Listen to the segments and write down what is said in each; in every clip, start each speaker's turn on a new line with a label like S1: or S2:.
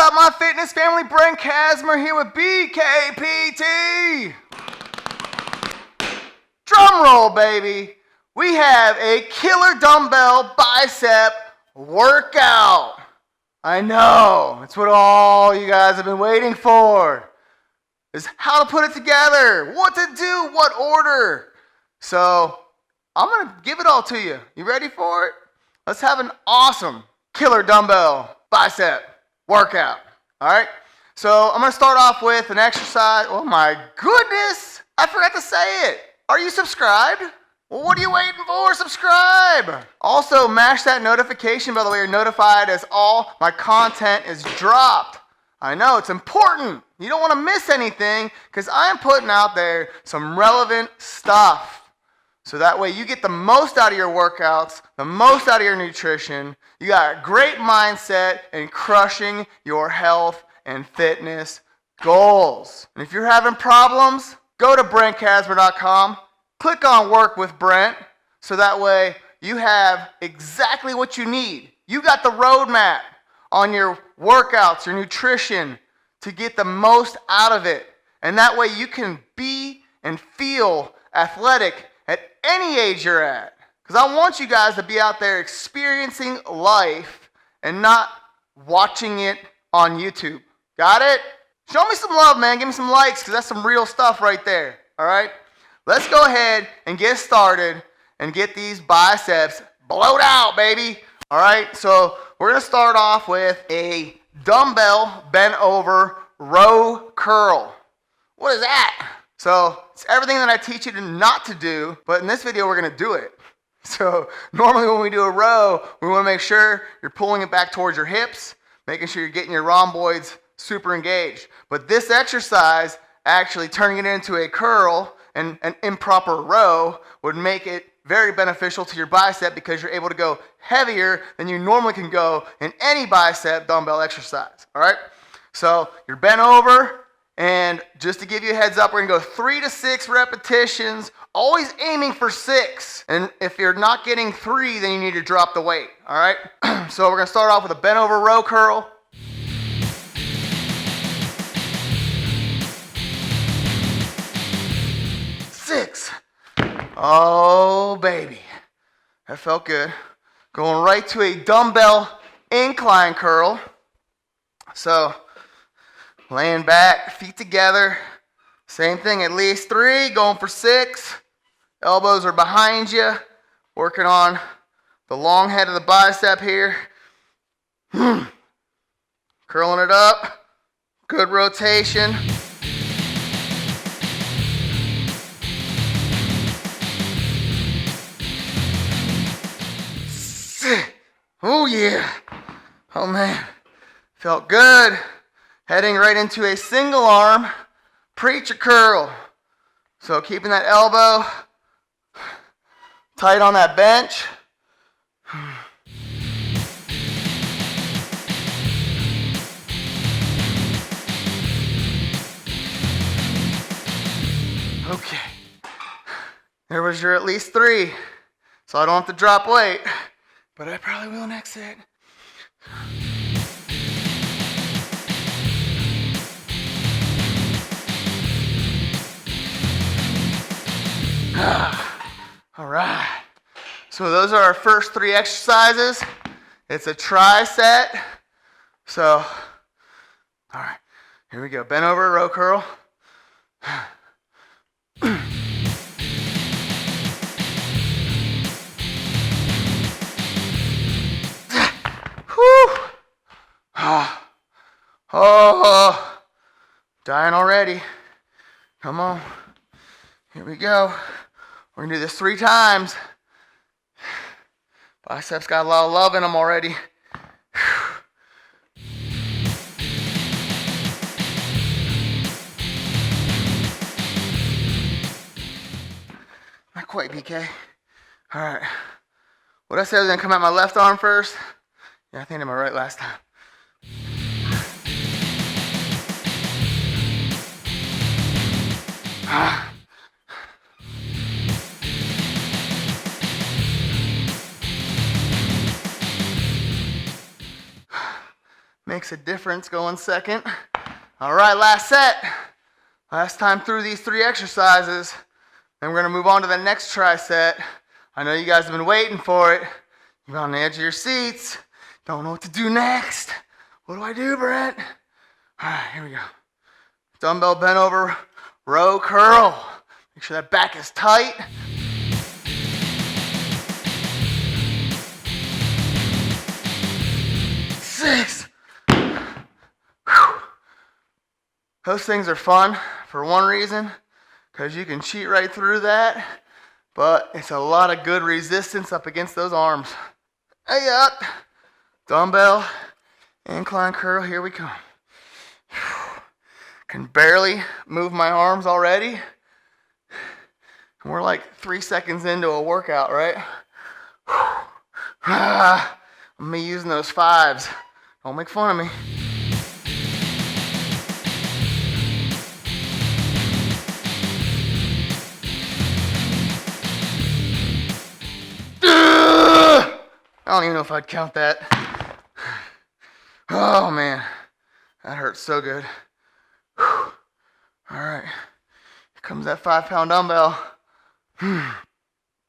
S1: up, my fitness family? Brent Kasmer here with BKPT. Drum roll, baby. We have a killer dumbbell bicep workout. I know, it's what all you guys have been waiting for. Is how to put it together, what to do, what order. So I'm gonna give it all to you. You ready for it? Let's have an awesome killer dumbbell bicep workout. All right. So I'm gonna start off with an exercise. Oh my goodness, I forgot to say it. Are you subscribed? Well, what are you waiting for? Subscribe. Also, mash that notification, by the way, you're notified as all my content is dropped. I know, it's important. You don't want to miss anything because I am putting out there some relevant stuff. So that way you get the most out of your workouts, the most out of your nutrition. You got a great mindset in crushing your health and fitness goals. And if you're having problems, go to BrentKasmer.com. Click on Work with Brent, so that way you have exactly what you need. You got the roadmap on your workouts, your nutrition, to get the most out of it. And that way you can be and feel athletic at any age you're at. Because I want you guys to be out there experiencing life and not watching it on YouTube. Got it? Show me some love, man. Give me some likes, because that's some real stuff right there. All right? Let's go ahead and get started and get these biceps blowed out, baby. All right, so we're going to start off with a dumbbell bent over row curl. What is that? So it's everything that I teach you not to do, but in this video we're going to do it. So normally when we do a row, we want to make sure you're pulling it back towards your hips, making sure you're getting your rhomboids super engaged. But this exercise, actually turning it into a curl and an improper row, would make it very beneficial to your bicep because you're able to go heavier than you normally can go in any bicep dumbbell exercise. All right, so you're bent over, and just to give you a heads up, we're gonna go 3 to 6 repetitions, always aiming for 6. And if you're not getting 3, then you need to drop the weight. All right, so we're gonna start off with a bent over row curl. 6. Oh, baby. That felt good. Going right to a dumbbell incline curl. So, laying back, feet together. Same thing, at least 3, going for 6. Elbows are behind you. Working on the long head of the bicep here. Curling it up. Good rotation. Oh yeah, oh man, felt good. Heading right into a single arm preacher curl. So keeping that elbow tight on that bench. Okay, there was your at least 3, so I don't have to drop weight. But I probably will next set. All right. So those are our first 3 exercises. It's a tri-set. So, all right. Here we go. Bent over, row curl. Oh, dying already. Come on. Here we go. We're gonna do this 3 times. Biceps got a lot of love in them already. Not quite, BK. All right. What I said was gonna come out my left arm first. Yeah, I think I did my right last time. Makes a difference going second. All right, last set. Last time through these 3 exercises. Then we're going to move on to the next tricep. I know you guys have been waiting for it. You're on the edge of your seats. Don't know what to do next. What do I do, Brent? All right, here we go. Dumbbell bent over, row curl. Make sure that back is tight. Six. Whew. Those things are fun for one reason, because you can cheat right through that, but it's a lot of good resistance up against those arms. Hey up. Dumbbell, incline curl, here we come. Can barely move my arms already. And we're like 3 seconds into a workout, right? Me using those 5s. Don't make fun of me. I don't even know if I'd count that. Oh man, that hurts so good. All right, here comes that 5-pound dumbbell.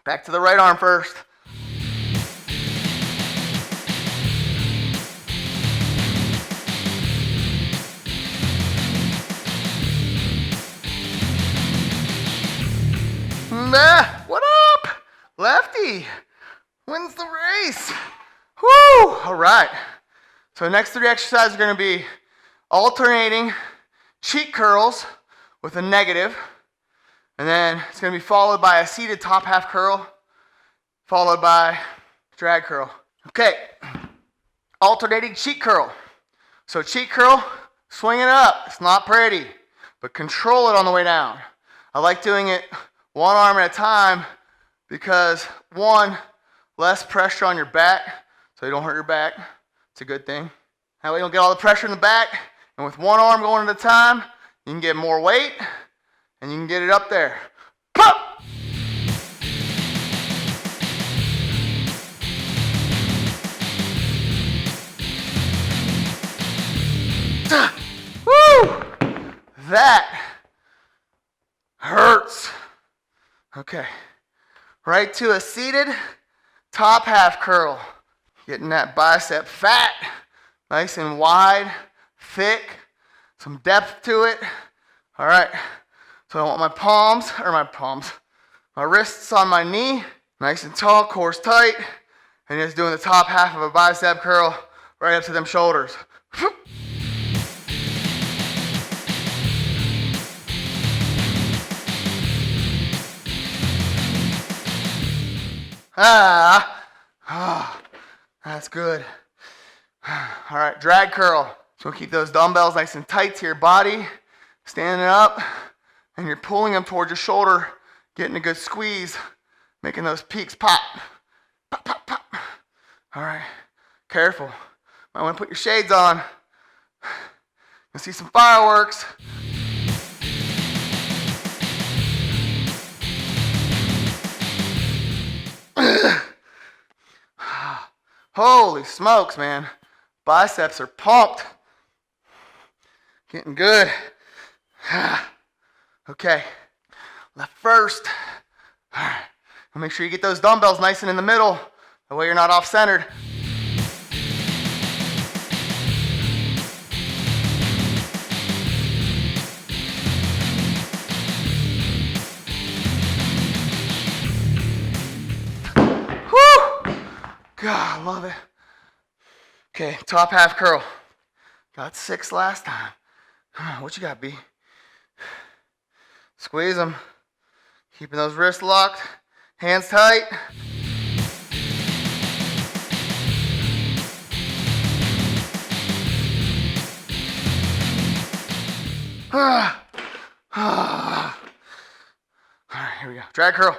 S1: Back to the right arm first. What up? Lefty wins the race. Woo! All right. So the next 3 exercises are going to be alternating cheek curls with a negative. And then it's going to be followed by a seated top half curl, followed by drag curl. Okay. Alternating cheek curl. So cheek curl, swing it up. It's not pretty, but control it on the way down. I like doing it one arm at a time because, one, less pressure on your back, so you don't hurt your back. It's a good thing. That way you don't get all the pressure in the back, and with one arm going at a time, you can get more weight, and you can get it up there. Pop! Woo! That hurts. Okay, right to a seated top half curl. Getting that bicep fat, nice and wide, thick, some depth to it. All right, so I want my wrists on my knee, nice and tall, core's tight, and just doing the top half of a bicep curl right up to them shoulders. That's good. All right, drag curl. So keep those dumbbells nice and tight to your body, standing up, and you're pulling them towards your shoulder, getting a good squeeze, making those peaks pop. Pop, pop, pop. All right, careful. Might want to put your shades on. You'll see some fireworks. Holy smokes, man. Biceps are pumped. Getting good. Okay. Left first. All right. Make sure you get those dumbbells nice and in the middle. That way you're not off-centered. God, I love it. Okay, top half curl. Got 6 last time. What you got, B? Squeeze them. Keeping those wrists locked. Hands tight. All right, here we go. Drag curl.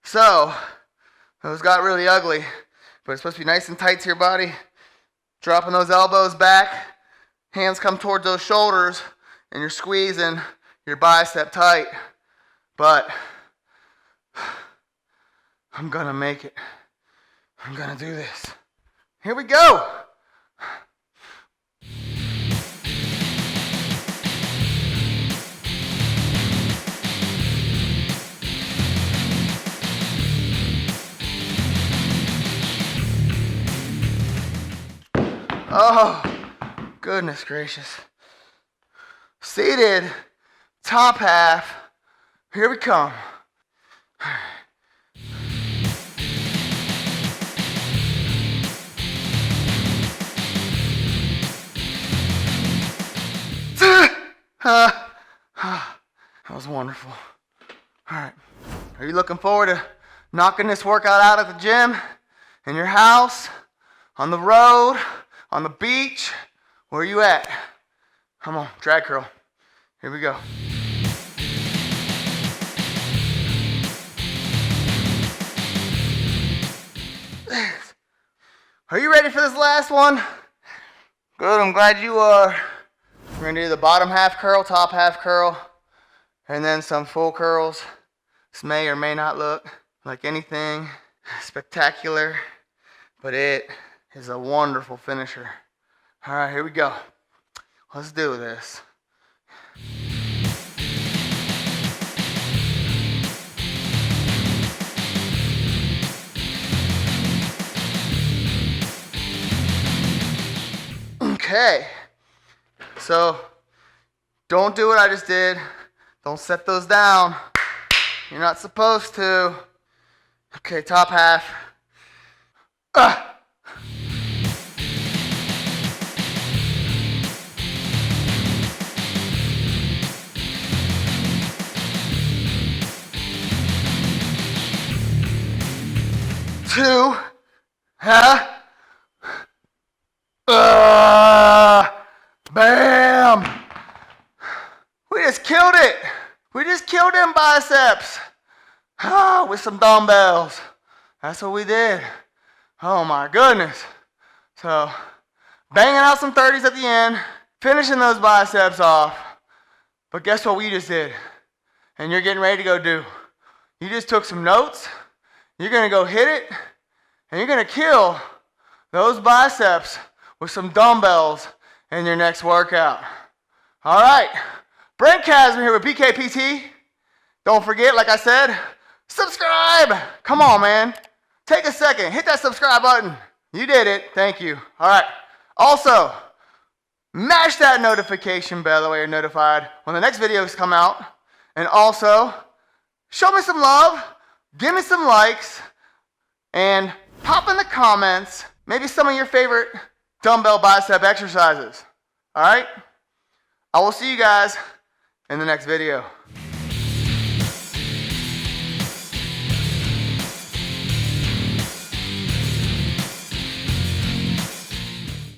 S1: So, those got really ugly, but it's supposed to be nice and tight to your body. Dropping those elbows back, hands come towards those shoulders, and you're squeezing your bicep tight, but I'm gonna make it. I'm gonna do this. Here we go. Oh, goodness gracious. Seated, top half. Here we come. That was wonderful. All right. Are you looking forward to knocking this workout out at the gym, in your house, on the road, on the beach? Where are you at? Come on, drag curl. Here we go. Are you ready for this last one? Good, I'm glad you are. We're gonna do the bottom half curl, top half curl, and then some full curls. This may or may not look like anything spectacular, but it is a wonderful finisher. All right, here we go. Let's do this. Okay, so don't do what I just did. Don't set those down. You're not supposed to. Okay, top half. Two. Bam! We just killed it. We just killed them biceps. With some dumbbells. That's what we did. Oh my goodness. So, banging out some 30s at the end, finishing those biceps off. But guess what we just did? And you're getting ready to go do? You just took some notes. You're going to go hit it. And you're going to kill those biceps with some dumbbells in your next workout. All right. Brent Kasmer here with BKPT. Don't forget, like I said, subscribe. Come on, man. Take a second. Hit that subscribe button. You did it. Thank you. All right. Also, mash that notification bell that way you're notified when the next videos come out. And also, show me some love. Give me some likes. And pop in the comments maybe some of your favorite dumbbell bicep exercises. All right? I will see you guys in the next video.